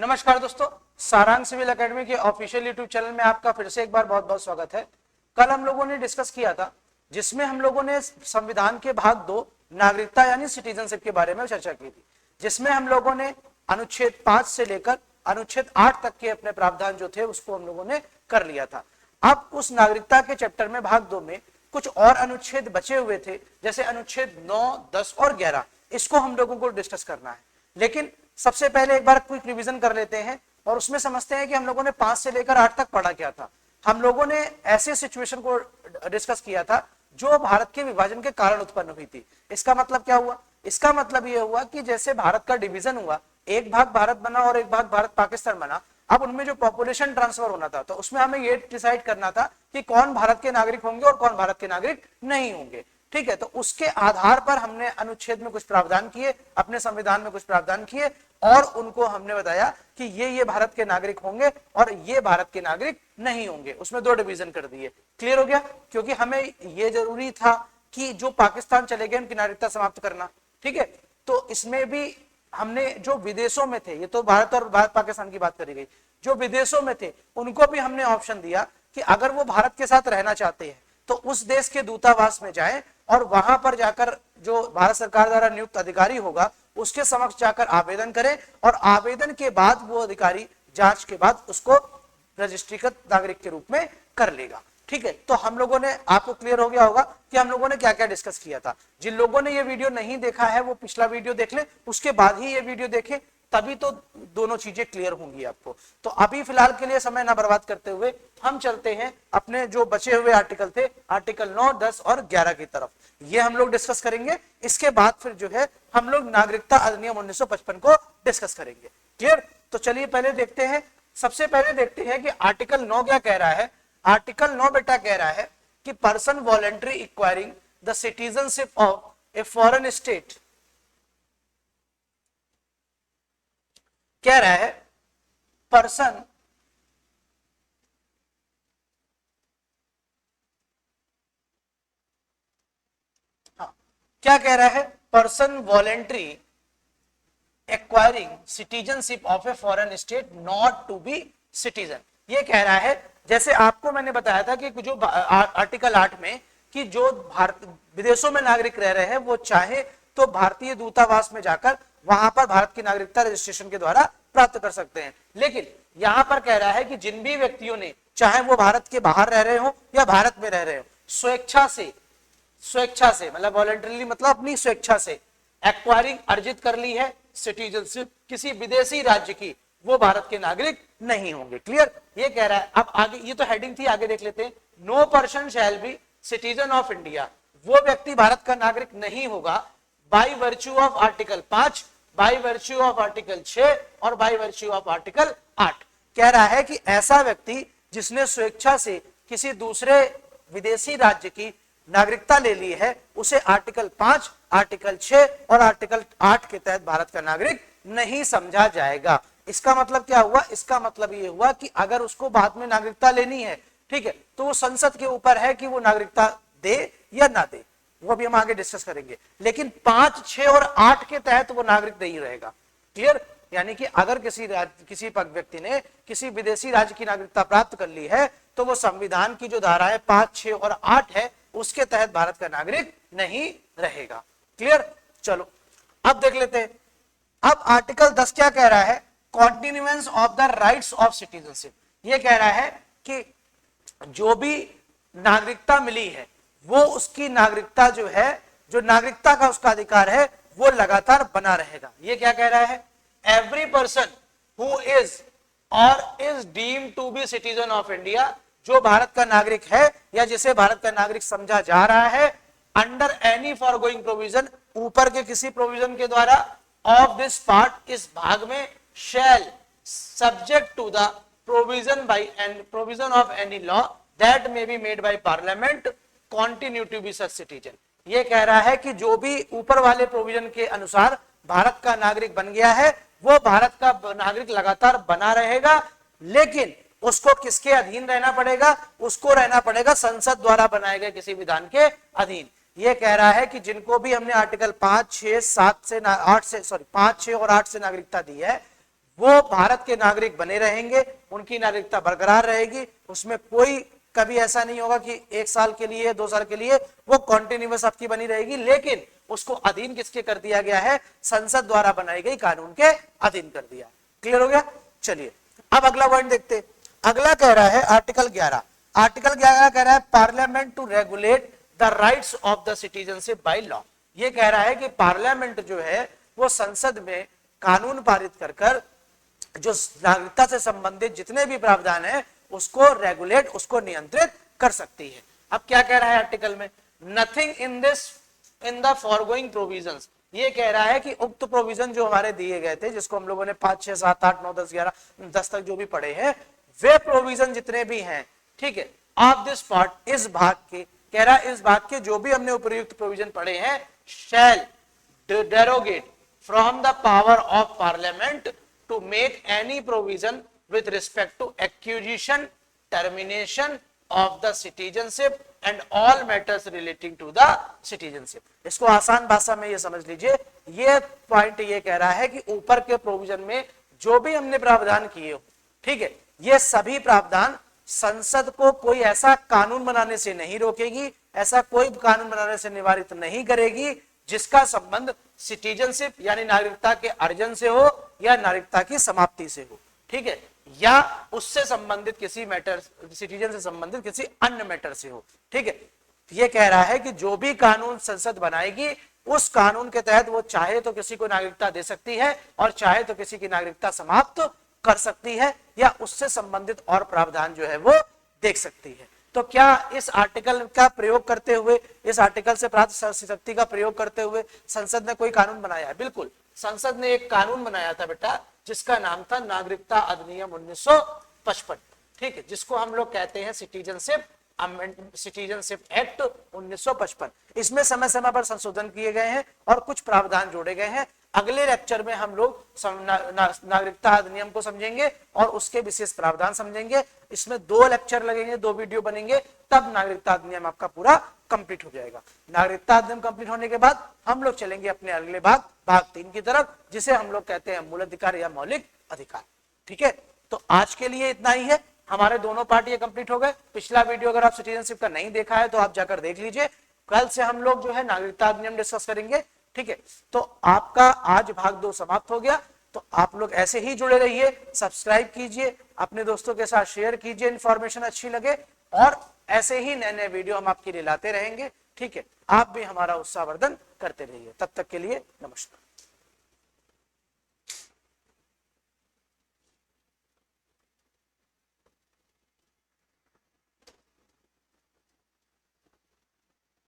नमस्कार दोस्तों, सारांश सिविल एकेडमी के ऑफिशियल यूट्यूब चैनल में आपका फिर से एक बार बहुत बहुत स्वागत है। कल हम लोगों ने डिस्कस किया था जिसमें हम लोगों ने संविधान के भाग 2 नागरिकता यानी सिटीजनशिप के बारे में चर्चा की थी, जिसमें हम लोगों ने अनुच्छेद 5 से लेकर अनुच्छेद 8 तक के अपने प्रावधान जो थे उसको हम लोगों ने कर लिया था। अब उस नागरिकता के चैप्टर में भाग 2 में कुछ और अनुच्छेद बचे हुए थे, जैसे अनुच्छेद 9, 10 और 11। इसको हम लोगों को डिस्कस करना है, लेकिन सबसे पहले एक बार क्विक रिवीजन कर लेते हैं और उसमें समझते हैं कि हम लोगों ने 5 से लेकर 8 तक पढ़ा क्या था। हम लोगों ने ऐसे सिचुएशन को डिस्कस किया था जो भारत के विभाजन के कारण उत्पन्न हुई थी। इसका मतलब क्या हुआ? इसका मतलब यह हुआ कि जैसे भारत का डिवीजन हुआ, एक भाग भारत बना और एक भाग भारत पाकिस्तान बना। अब उनमें जो पॉपुलेशन ट्रांसफर होना था तो उसमें हमें यह डिसाइड करना था कि कौन भारत के नागरिक होंगे और कौन भारत के नागरिक नहीं होंगे। ठीक है, तो उसके आधार पर हमने अनुच्छेद में कुछ प्रावधान किए, अपने संविधान में कुछ प्रावधान किए और उनको हमने बताया कि ये भारत के नागरिक होंगे और ये भारत के नागरिक नहीं होंगे। उसमें 2 डिवीजन कर दिए। क्लियर हो गया? क्योंकि हमें ये जरूरी था कि जो पाकिस्तान चले गए उनकी नागरिकता समाप्त करना। ठीक है, तो इसमें भी हमने जो विदेशों में थे, ये तो भारत और भारत पाकिस्तान की बात करी गई, जो विदेशों में थे उनको भी हमने ऑप्शन दिया कि अगर वो भारत के साथ रहना चाहते हैं तो उस देश के दूतावास में जाएं और वहां पर जाकर जो भारत सरकार द्वारा नियुक्त अधिकारी होगा उसके समक्ष जाकर आवेदन करें और आवेदन के बाद वो अधिकारी जांच के बाद उसको रजिस्ट्रीकृत नागरिक के रूप में कर लेगा। ठीक है, तो हम लोगों ने, आपको क्लियर हो गया होगा कि हम लोगों ने क्या क्या डिस्कस किया था। जिन लोगों ने ये वीडियो नहीं देखा है वो पिछला वीडियो देख ले, उसके बाद ही ये वीडियो देखें, तभी तो दोनों चीजें क्लियर होंगी आपको। तो अभी फिलहाल के लिए समय ना बर्बाद करते हुए हम चलते हैं अपने जो बचे हुए आर्टिकल थे, आर्टिकल 9, 10 और 11 की तरफ। ये हम लोग डिस्कस करेंगे। इसके बाद फिर जो है हम लोग नागरिकता अधिनियम 1955 को डिस्कस करेंगे। क्लियर? तो चलिए पहले देखते हैं, सबसे पहले देखते हैं कि आर्टिकल 9 क्या कह रहा है। आर्टिकल 9 बेटा कह रहा है कि person voluntary acquiring the citizenship of a foreign state, कह रहा है पर्सन क्या कह रहा है? Person voluntary acquiring citizenship of a foreign state not to be citizen. ये कह रहा है, जैसे आपको मैंने बताया था कि जो आर्टिकल 8 में कि जो भारत विदेशों में नागरिक रह रहे हैं वो चाहे तो भारतीय दूतावास में जाकर वहां पर भारत की नागरिकता रजिस्ट्रेशन के द्वारा प्राप्त कर सकते हैं। लेकिन यहां पर कह रहा है कि जिन भी व्यक्तियों ने, चाहे वो भारत के बाहर रह रहे हो या भारत में रह रहे हो, स्वेच्छा से मतलब वॉलंटरीली, मतलब अपनी स्वेच्छा से एक्वायरिंग अर्जित कर ली है सिटीजनशिप किसी विदेशी राज्य की, वो भारत के नागरिक नहीं होंगे। क्लियर? ये कह रहा है। अब आगे, ये तो हेडिंग थी, आगे देख लेते हैं। No person shall be citizen of India, वो व्यक्ति भारत का नागरिक नहीं होगा by virtue of article 5, by virtue of article 6 और बाई वर्च्यू ऑफ आर्टिकल 8। कह रहा है कि ऐसा व्यक्ति जिसने स्वेच्छा से किसी दूसरे विदेशी राज्य की नागरिकता ले ली है उसे आर्टिकल 5, आर्टिकल 6 और आर्टिकल 8 के तहत भारत का नागरिक नहीं समझा जाएगा। इसका मतलब क्या हुआ? इसका मतलब ये हुआ कि अगर उसको बाद में नागरिकता लेनी है, ठीक है, तो वो संसद के ऊपर है कि वो नागरिकता दे या ना दे, वो भी हम आगे डिस्कस करेंगे। लेकिन 5, 6 और 8 के तहत वो नागरिक नहीं रहेगा। क्लियर? यानी कि अगर किसी व्यक्ति ने किसी विदेशी राज्य की नागरिकता प्राप्त कर ली है तो वो संविधान की जो धाराएं 5, 6 और 8 है उसके तहत भारत का नागरिक नहीं रहेगा। क्लियर? चलो अब देख लेते हैं। अब आर्टिकल 10 क्या कह रहा है? Continuance of the rights of citizenship. ये कह रहा है कि जो भी नागरिकता मिली है वो उसकी नागरिकता जो है, जो नागरिकता का उसका अधिकार है वो लगातार बना रहेगा। ये क्या कह रहा है? एवरी पर्सन हु इज और is deemed to be citizen of India, जो भारत का नागरिक है या जिसे भारत का नागरिक समझा जा रहा है, अंडर एनी फॉरगोइंग प्रोविजन, ऊपर के किसी प्रोविजन के द्वारा, ऑफ दिस पार्ट, इस भाग में, shall subject to the provision of any law that may be made by parliament continue to be such citizen। ये कह रहा है कि जो भी ऊपर वाले प्रोविजन के अनुसार भारत का नागरिक बन गया है वो भारत का नागरिक लगातार बना रहेगा, लेकिन उसको किसके अधीन रहना पड़ेगा? उसको रहना पड़ेगा संसद द्वारा बनाए गए किसी विधान के अधीन। ये कह रहा है कि जिनको भी हमने आर्टिकल 5, 6, 7 से 8 से 5, 6 और 8 से नागरिकता दी है वो भारत के नागरिक बने रहेंगे, उनकी नागरिकता बरकरार रहेगी, उसमें कोई कभी ऐसा नहीं होगा कि 1 साल के लिए 2 साल के लिए, वो कॉन्टिन्यूअस आपकी बनी रहेगी, लेकिन उसको अधीन किसके कर दिया गया है, संसद द्वारा बनाई गई कानून के अधीन कर दिया। क्लियर हो गया। चलिए अब अगला पॉइंट देखते। अगला कह रहा है आर्टिकल 11। आर्टिकल 11 कह रहा है parliament to regulate the rights of the citizenship by law. ये कह रहा है कि पार्लियामेंट जो है वो संसद में कानून पारित कर कर जो नागरिकता से संबंधित जितने भी प्रावधान है उसको रेगुलेट, उसको नियंत्रित कर सकती है। अब क्या कह रहा है आर्टिकल में, nothing in this in the forgoing provisions. ये कह रहा है कि उक्त प्रोविजन जो हमारे दिए गए थे, जिसको हम लोगों ने 5, 6, 7, 8, 9, 10, 11, 10 तक जो भी पढ़े हैं, वे प्रोविजन जितने भी हैं, ठीक है, ऑफ दिस पार्ट, इस भाग के, कह रहा है इस भाग के जो भी हमने उपयुक्त प्रोविजन पढ़े हैं, shall derogate from the power of Parliament to make any provision with respect to acquisition, termination of the citizenship and all matters relating to the citizenship। इसको आसान भाषा में ये समझ लीजिए, ये पॉइंट ये कह रहा है कि ऊपर के प्रोविजन में जो भी हमने प्रावधान किए हो, ठीक है, ये सभी प्रावधान संसद को कोई ऐसा कानून बनाने से नहीं रोकेगी, ऐसा कोई कानून बनाने से निवारित नहीं करेगी जिसका संबंध सिटीजनशिप यानी नागरिकता के अर्जन से हो या नागरिकता की समाप्ति से हो, ठीक है, या उससे संबंधित किसी मैटर, सिटीजन से संबंधित किसी अन्य मैटर से हो, ठीक है। ये कह रहा है कि जो भी कानून संसद बनाएगी उस कानून के तहत वो चाहे तो किसी को नागरिकता दे सकती है और चाहे तो किसी की नागरिकता समाप्त कर सकती है या उससे संबंधित और प्रावधान जो है वो देख सकती है। तो क्या इस आर्टिकल का प्रयोग करते हुए, इस आर्टिकल से प्राप्त शक्ति का प्रयोग करते हुए संसद ने कोई कानून बनाया है? बिल्कुल, संसद ने एक कानून बनाया था बेटा, जिसका नाम था नागरिकता अधिनियम 1955, ठीक है, जिसको हम लोग कहते हैं सिटीजनशिप एक्ट 1955। इसमें समय समय पर संशोधन किए गए हैं और कुछ प्रावधान जोड़े गए हैं। अगले लेक्चर में हम लोग नागरिकता अधिनियम को समझेंगे और उसके विशेष प्रावधान समझेंगे। इसमें 2 लेक्चर लगेंगे, 2 वीडियो बनेंगे, तब नागरिकता अधिनियम आपका पूरा कंप्लीट हो जाएगा। नागरिकता अधिनियम कंप्लीट होने के बाद हम लोग चलेंगे अपने अगले भाग 3 की तरफ, जिसे हम लोग कहते हैं मूल अधिकार या मौलिक अधिकार। ठीक है, तो आज के लिए इतना ही है। हमारे दोनों पार्ट ये कंप्लीट हो गए। पिछला वीडियो अगर आप सिटीजनशिप का नहीं देखा है तो आप जाकर देख लीजिए। कल से हम लोग जो है नागरिकता अधिनियम डिस्कस करेंगे। ठीक है, तो आपका आज भाग 2 समाप्त हो गया। तो आप लोग ऐसे ही जुड़े रहिए, सब्सक्राइब कीजिए, अपने दोस्तों के साथ शेयर कीजिए, इंफॉर्मेशन अच्छी लगे, और ऐसे ही नए नए वीडियो हम आपके लिए लाते रहेंगे। ठीक है, आप भी हमारा उत्साहवर्धन करते रहिए। तब तक के लिए नमस्कार।